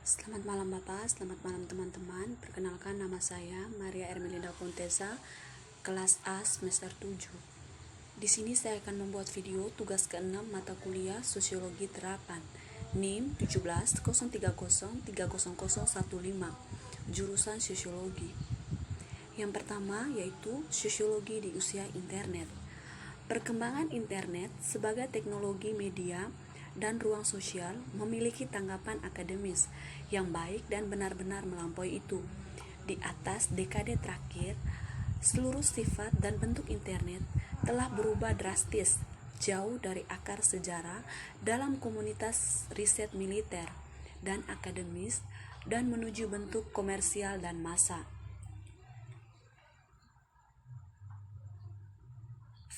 Selamat malam Bapak, selamat malam teman-teman. Perkenalkan nama saya Maria Ermelinda Pontesa, kelas A semester 7. Di sini saya akan membuat video tugas ke-6 mata kuliah Sosiologi Terapan, NIM 1703030015, jurusan Sosiologi. Yang pertama yaitu Sosiologi di usia internet. Perkembangan internet sebagai teknologi media dan ruang sosial memiliki tanggapan akademis yang baik dan benar-benar melampaui itu. Di atas dekade terakhir, seluruh sifat dan bentuk internet telah berubah drastis, jauh dari akar sejarah dalam komunitas riset militer dan akademis dan menuju bentuk komersial dan massa.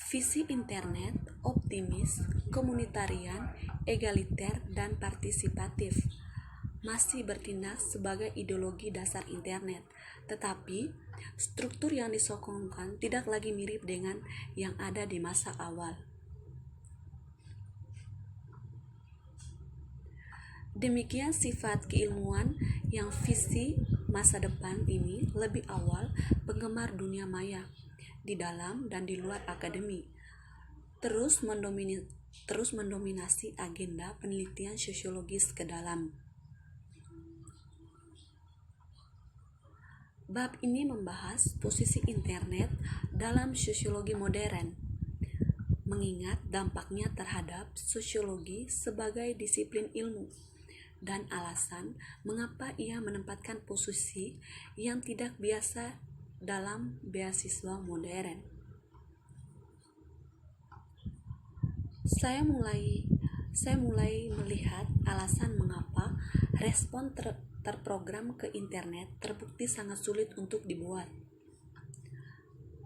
Visi internet optimis, komunitarian, egaliter, dan partisipatif masih bertindak sebagai ideologi dasar internet, tetapi struktur yang disokongkan tidak lagi mirip dengan yang ada di masa awal. Demikian sifat keilmuan yang visi masa depan ini lebih awal penggemar dunia maya di dalam dan di luar akademi, terus mendominasi agenda penelitian sosiologis ke dalam. Bab ini membahas posisi internet dalam sosiologi modern, mengingat dampaknya terhadap sosiologi sebagai disiplin ilmu, dan alasan mengapa ia menempatkan posisi yang tidak biasa dalam beasiswa modern. Saya mulai melihat alasan mengapa respon terprogram ke internet terbukti sangat sulit untuk dibuat.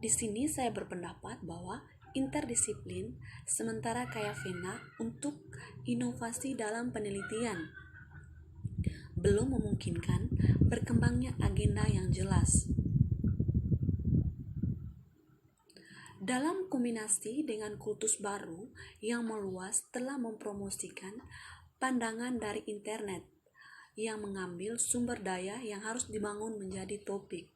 Di sini saya berpendapat bahwa interdisiplin sementara kaya vena untuk inovasi dalam penelitian belum memungkinkan berkembangnya agenda yang jelas. Dalam kombinasi dengan kultus baru yang meluas telah mempromosikan pandangan dari internet yang mengambil sumber daya yang harus dibangun menjadi topik.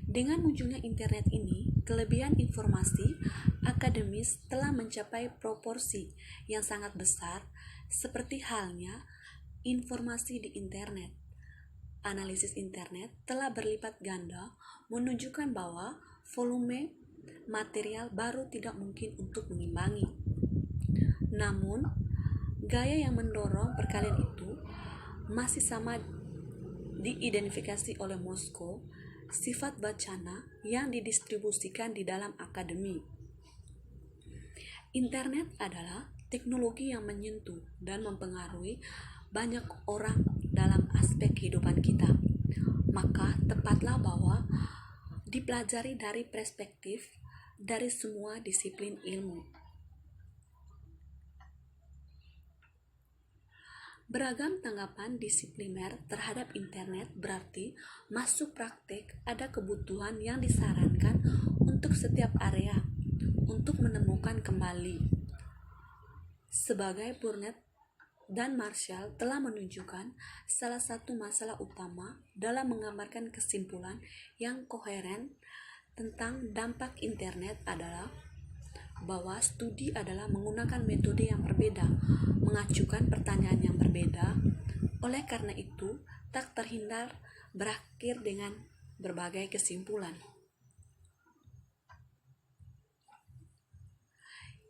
Dengan munculnya internet ini, kelebihan informasi akademis telah mencapai proporsi yang sangat besar, seperti halnya informasi di internet. Analisis internet telah berlipat ganda menunjukkan bahwa volume material baru tidak mungkin untuk mengimbangi. Namun, gaya yang mendorong perkalian itu masih sama diidentifikasi oleh Moskow, sifat bacana yang didistribusikan di dalam akademi. Internet adalah teknologi yang menyentuh dan mempengaruhi banyak orang dalam aspek kehidupan kita. Maka tepatlah bahwa dipelajari dari perspektif dari semua disiplin ilmu. Beragam tanggapan disipliner terhadap internet berarti masuk praktek ada kebutuhan yang disarankan untuk setiap area untuk menemukan kembali. Sebagai Burnett dan Marshall telah menunjukkan salah satu masalah utama dalam menggambarkan kesimpulan yang koheren tentang dampak internet adalah bahwa studi adalah menggunakan metode yang berbeda, mengajukan pertanyaan yang berbeda. Oleh karena itu, tak terhindar berakhir dengan berbagai kesimpulan.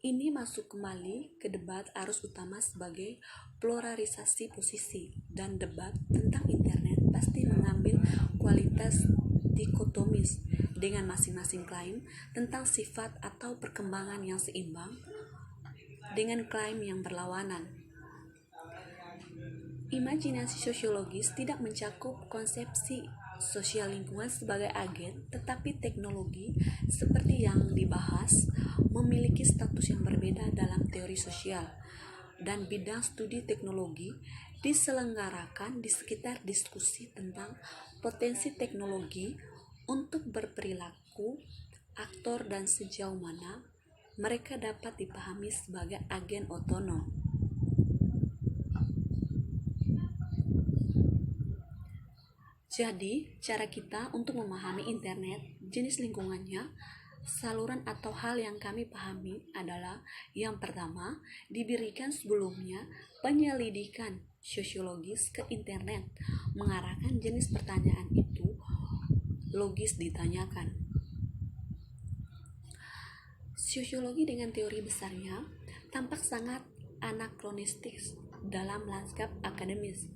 Ini masuk kembali ke debat arus utama sebagai polarisasi posisi, dan debat tentang internet pasti mengambil kualitas dikotomis dengan masing-masing klaim tentang sifat atau perkembangan yang seimbang dengan klaim yang berlawanan. Imajinasi sosiologis tidak mencakup konsepsi sosial lingkungan sebagai agen, tetapi teknologi seperti yang dibahas memiliki status yang berbeda dalam teori sosial, dan bidang studi teknologi diselenggarakan di sekitar diskusi tentang potensi teknologi untuk berperilaku aktor dan sejauh mana mereka dapat dipahami sebagai agen otonom. Jadi, cara kita untuk memahami internet, jenis lingkungannya, saluran atau hal yang kami pahami adalah yang pertama, diberikan sebelumnya penyelidikan sosiologis ke internet, mengarahkan jenis pertanyaan itu logis ditanyakan. Sosiologi dengan teori besarnya tampak sangat anakronistis dalam lanskap akademis.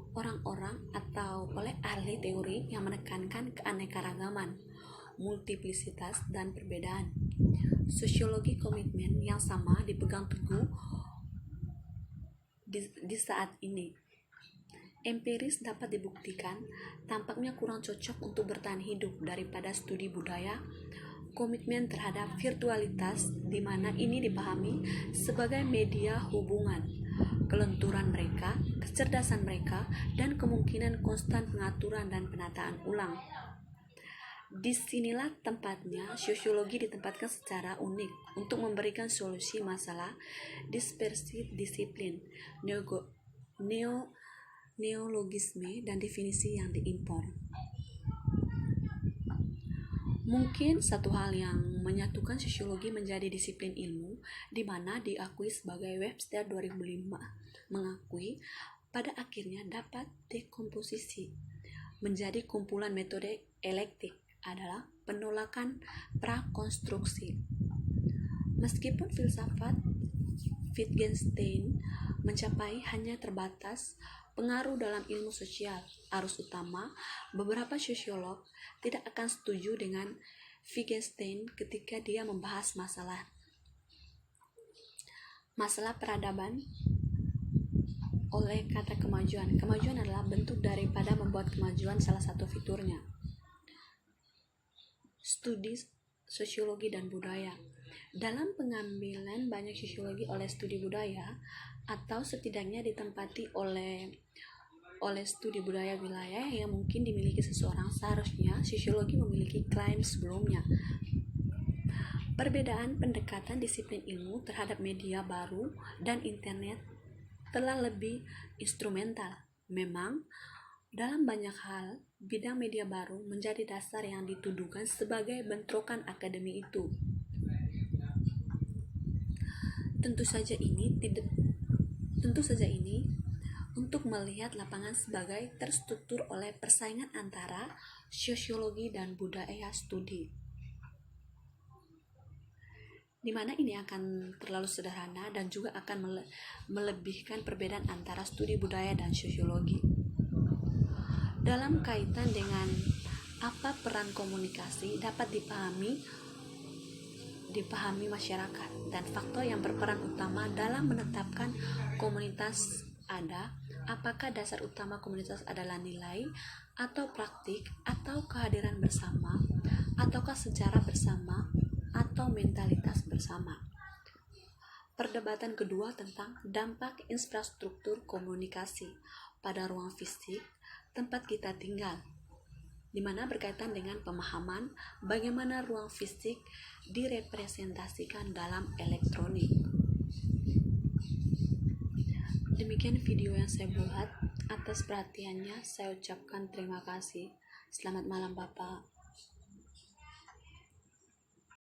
Orang-orang atau oleh ahli teori yang menekankan keanekaragaman, multiplisitas, dan perbedaan. Sosiologi komitmen yang sama dipegang teguh di saat ini. Empiris dapat dibuktikan tampaknya kurang cocok untuk bertahan hidup daripada studi budaya. Komitmen terhadap virtualitas di mana ini dipahami sebagai media hubungan, kelenturan mereka, kecerdasan mereka, dan kemungkinan konstan pengaturan dan penataan ulang. Disinilah tempatnya sosiologi ditempatkan secara unik untuk memberikan solusi masalah dispersi disiplin, neologisme, dan definisi yang diimpor. Mungkin satu hal yang menyatukan sosiologi menjadi disiplin ilmu, di mana diakui sebagai Webster 2005 mengakui pada akhirnya dapat dekomposisi menjadi kumpulan metode elektik adalah penolakan prakonstruksi. Meskipun filsafat Wittgenstein mencapai hanya terbatas pengaruh dalam ilmu sosial arus utama, beberapa sosiolog tidak akan setuju dengan Wittgenstein ketika dia membahas masalah peradaban oleh kata kemajuan. Kemajuan adalah bentuk daripada membuat kemajuan salah satu fiturnya. Studi sosiologi dan budaya. Dalam pengambilan banyak sosiologi oleh studi budaya, atau setidaknya ditempati oleh studi budaya wilayah yang mungkin dimiliki seseorang, seharusnya sosiologi memiliki klaim sebelumnya. Perbedaan pendekatan disiplin ilmu terhadap media baru dan internet telah lebih instrumental. Memang, dalam banyak hal, bidang media baru menjadi dasar yang dituduhkan sebagai bentrokan akademi itu. Tentu saja ini untuk melihat lapangan sebagai terstruktur oleh persaingan antara sosiologi dan budaya studi, di mana ini akan terlalu sederhana dan juga akan melebihkan perbedaan antara studi budaya dan sosiologi. Dalam kaitan dengan apa peran komunikasi dapat dipahami masyarakat dan faktor yang berperan utama dalam menetapkan komunitas ada, apakah dasar utama komunitas adalah nilai atau praktik atau kehadiran bersama, ataukah sejarah bersama atau mentalitas bersama. Perdebatan kedua tentang dampak infrastruktur komunikasi pada ruang fisik tempat kita tinggal, di mana berkaitan dengan pemahaman bagaimana ruang fisik direpresentasikan dalam elektronik. Demikian video yang saya buat. Atas perhatiannya saya ucapkan terima kasih. Selamat malam Bapak.